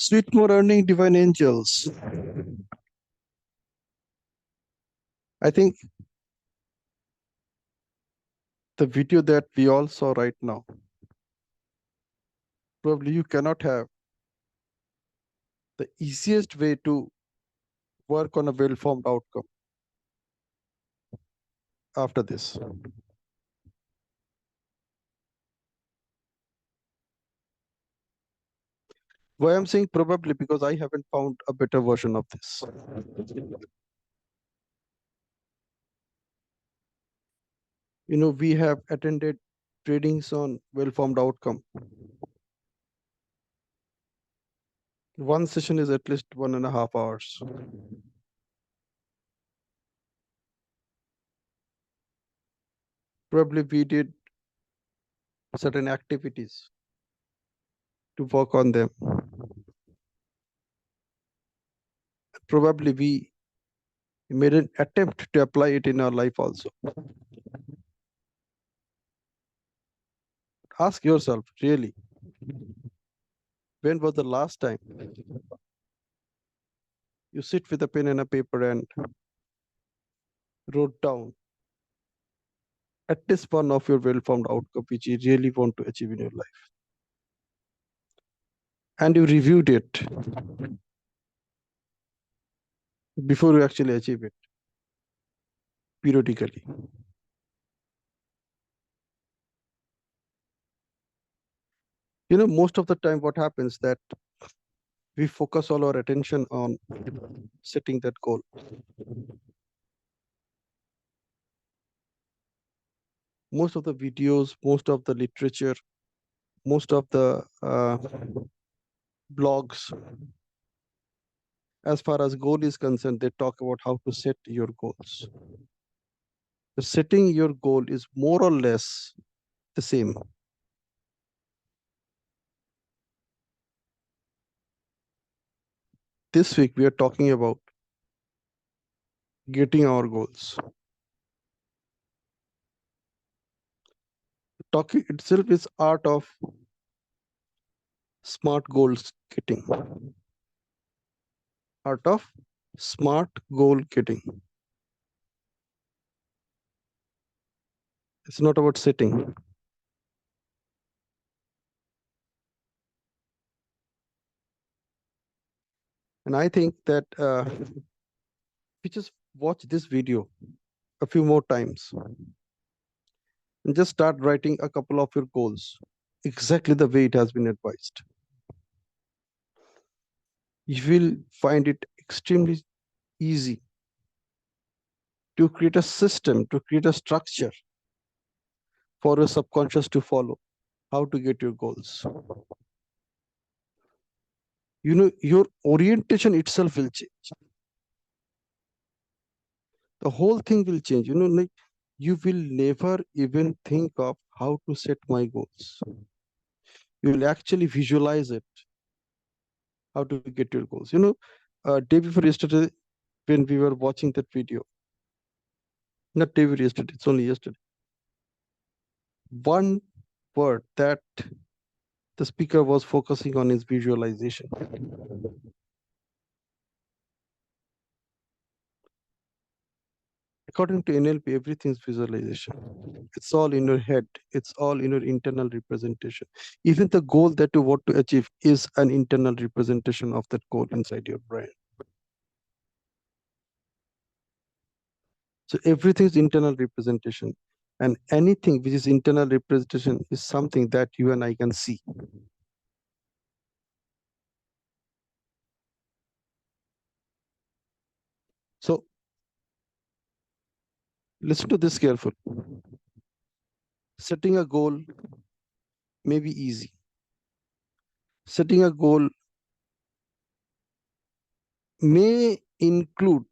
Sweet more earning divine angels. I think the video that we all saw right now, probably you cannot have the easiest way to work on a well-formed outcome after this. Why I'm saying probably because I haven't found a better version of this. We have attended tradings on well-formed outcome. One session is at least 1.5 hours. Probably we did certain activities to work on them. Probably we made an attempt to apply it in our life also. Ask yourself, really, when was the last time you sit with a pen and a paper and wrote down at least one of your well-formed outcome which you really want to achieve in your life? And you reviewed it before you actually achieve it periodically. Most of the time what happens that we focus all our attention on setting that goal. Most of the videos, most of the literature, most of the blogs, as far as goal is concerned, they talk about how to set your goals. The setting your goal is more or less the same. This week we are talking about getting our goals. Talking itself is art of smart goals getting. Art of smart goal getting. It's not about setting. And I think that we just watch this video a few more times and just start writing a couple of your goals exactly the way it has been advised. You will find it extremely easy to create a system, to create a structure for your subconscious to follow how to get your goals. Your orientation itself will change. The whole thing will change. Like you will never even think of how to set my goals. You will actually visualize it, how to get your goals. Day before yesterday, when we were watching that video, not day before yesterday, it's only yesterday. One word that the speaker was focusing on is visualization. According to NLP, everything is visualization. It's all in your head. It's all in your internal representation. Even the goal that you want to achieve is an internal representation of that goal inside your brain. So everything is internal representation. And anything which is internal representation is something that you and I can see. So listen to this carefully. Setting a goal may be easy. Setting a goal may include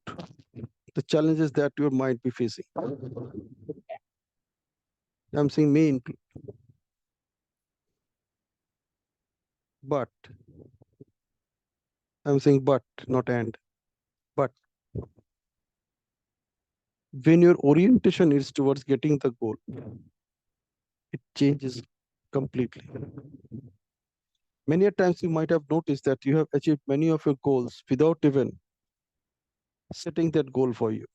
the challenges that you might be facing. I'm saying may include. But I'm saying but, not and. But when your orientation is towards getting the goal, it changes completely. Many a times you might have noticed that you have achieved many of your goals without even setting that goal for you.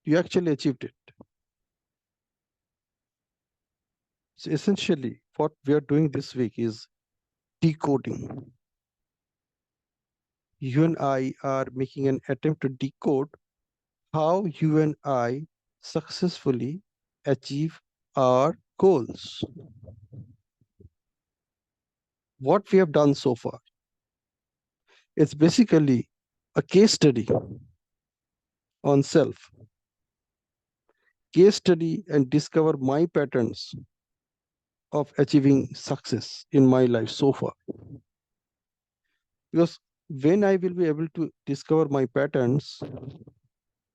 You actually achieved it. So essentially, what we are doing this week is decoding. You and I are making an attempt to decode how you and I successfully achieve our goals. What we have done so far, it's basically a case study on self, case study and discover my patterns of achieving success in my life so far. Because when I will be able to discover my patterns,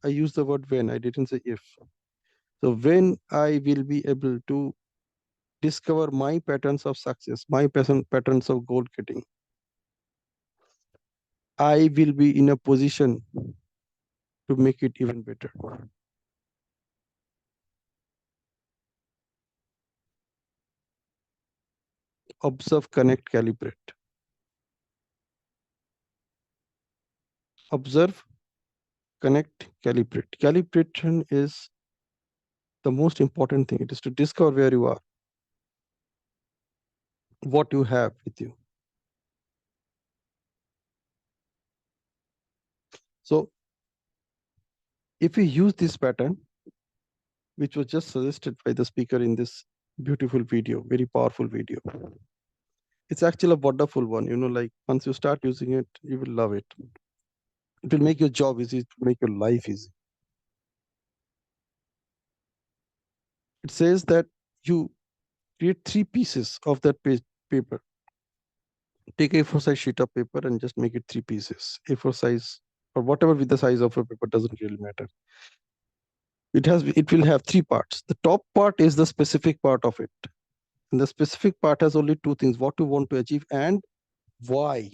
I use the word when, I didn't say if. So when I will be able to discover my patterns of success, my patterns of goal getting, I will be in a position to make it even better. Observe, connect, calibrate. Observe, connect, calibrate. Calibration is the most important thing. It is to discover where you are, what you have with you. So if we use this pattern, which was just suggested by the speaker in this beautiful video, very powerful video, it's actually a wonderful one. Like once you start using it, you will love it. It will make your job easy, it will make your life easy. It says that you create three pieces of that paper. Take A4 size sheet of paper and just make it three pieces. A4 size or whatever with the size of a paper doesn't really matter. It will have three parts. The top part is the specific part of it. And the specific part has only two things: what you want to achieve and why.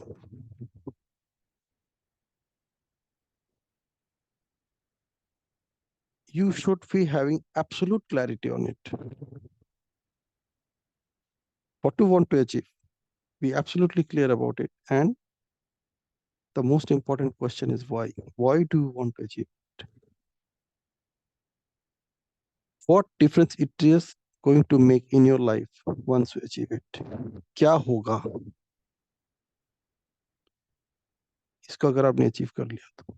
You should be having absolute clarity on it. What you want to achieve, be absolutely clear about it. And the most important question is why. Why do you want to achieve it? What difference it is going to make in your life once you achieve it? क्या होगा इसको अगर आपने achieve कर लिया तो?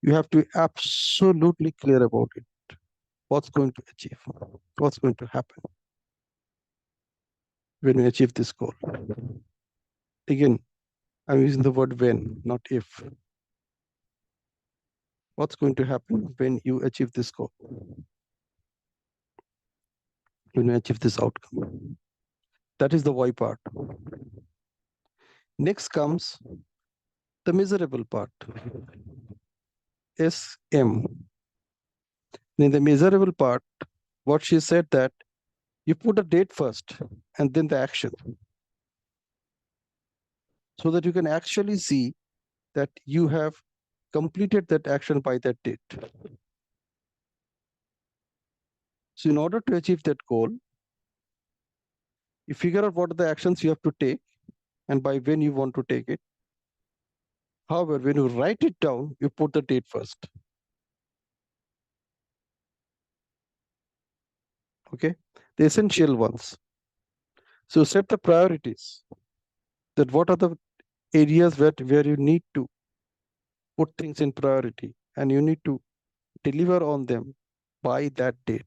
You have to be absolutely clear about it. What's going to achieve? What's going to happen when you achieve this goal? Again, I'm using the word when, not if. What's going to happen when you achieve this goal? When you achieve this outcome? That is the why part. Next comes the measurable part. SM. In the measurable part, what she said that you put a date first and then the action, so that you can actually see that you have completed that action by that date. So in order to achieve that goal, you figure out what are the actions you have to take and by when you want to take it. However, when you write it down, you put the date first. Okay, the essential ones. So set the priorities. That what are the areas where you need to put things in priority and you need to deliver on them by that date.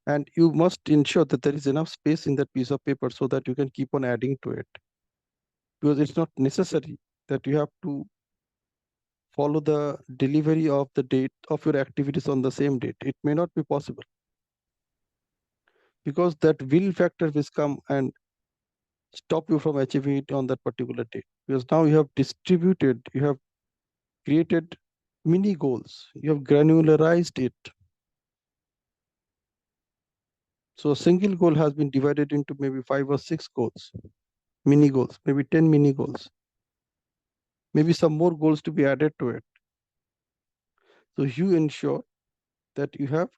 And you must ensure that there is enough space in that piece of paper so that you can keep on adding to it. Because it's not necessary that you have to follow the delivery of the date of your activities on the same date. It may not be possible because that will factor will come and stop you from achieving it on that particular date. Because now you have distributed, you have created mini goals, you have granularized it. So a single goal has been divided into maybe 5 or 6 goals, mini goals, maybe 10 mini goals, maybe some more goals to be added to it. So you ensure that you have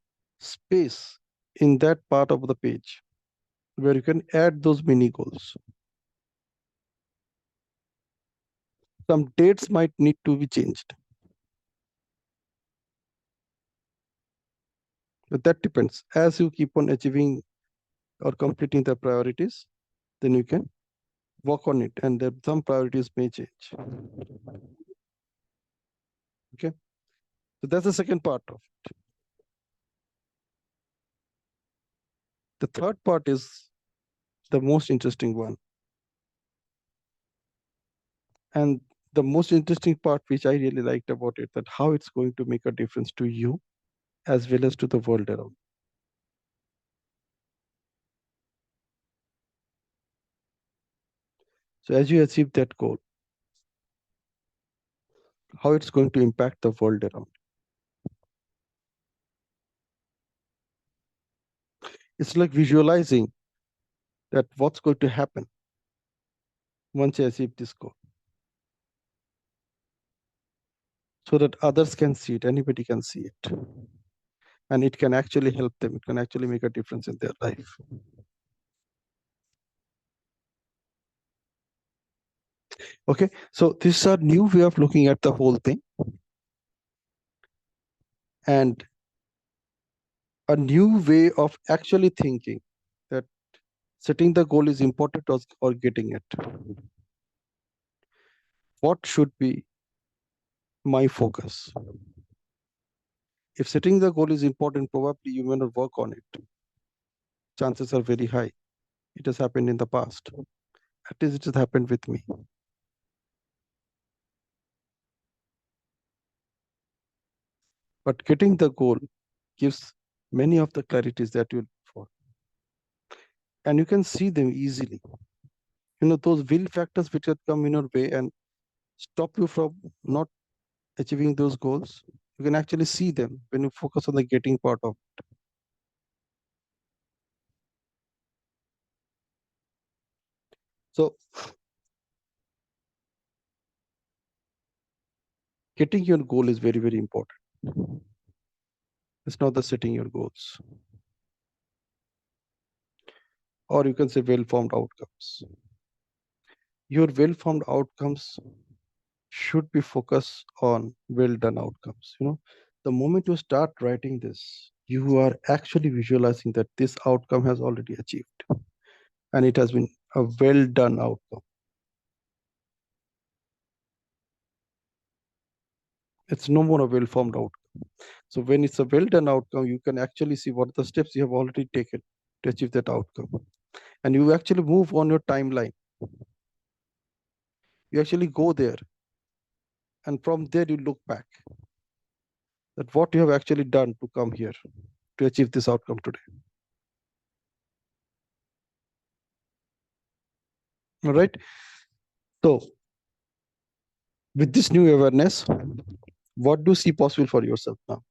space in that part of the page where you can add those mini goals. Some dates might need to be changed, but that depends. As you keep on achieving or completing the priorities, then you can work on it, and some priorities may change. Okay, so that's the second part of it. The third part is the most interesting one, and the most interesting part which I really liked about it, that how it's going to make a difference to you as well as to the world around. So as you achieve that goal, how it's going to impact the world around. It's like visualizing that what's going to happen once you achieve this goal, so that others can see it, anybody can see it, and it can actually help them. It can actually make a difference in their life. Okay, so this is a new way of looking at the whole thing, and a new way of actually thinking that setting the goal is important, or getting it. What should be my focus? If setting the goal is important, probably you may not work on it. Chances are very high. It has happened in the past. At least it has happened with me. But getting the goal gives many of the clarities that you look for. And you can see them easily. Those will factors which have come in your way and stop you from not achieving those goals, you can actually see them when you focus on the getting part of it. So getting your goal is very, very important. It's not the setting your goals. Or you can say well-formed outcomes. Your well-formed outcomes should be focused on well-done outcomes. The moment you start writing this, you are actually visualizing that this outcome has already achieved, and it has been a well-done outcome. It's no more a well-formed outcome. So when it's a well-done outcome, you can actually see what the steps you have already taken to achieve that outcome. And you actually move on your timeline. You actually go there. And from there, you look back at what you have actually done to come here to achieve this outcome today. All right. So with this new awareness, what do you see possible for yourself now?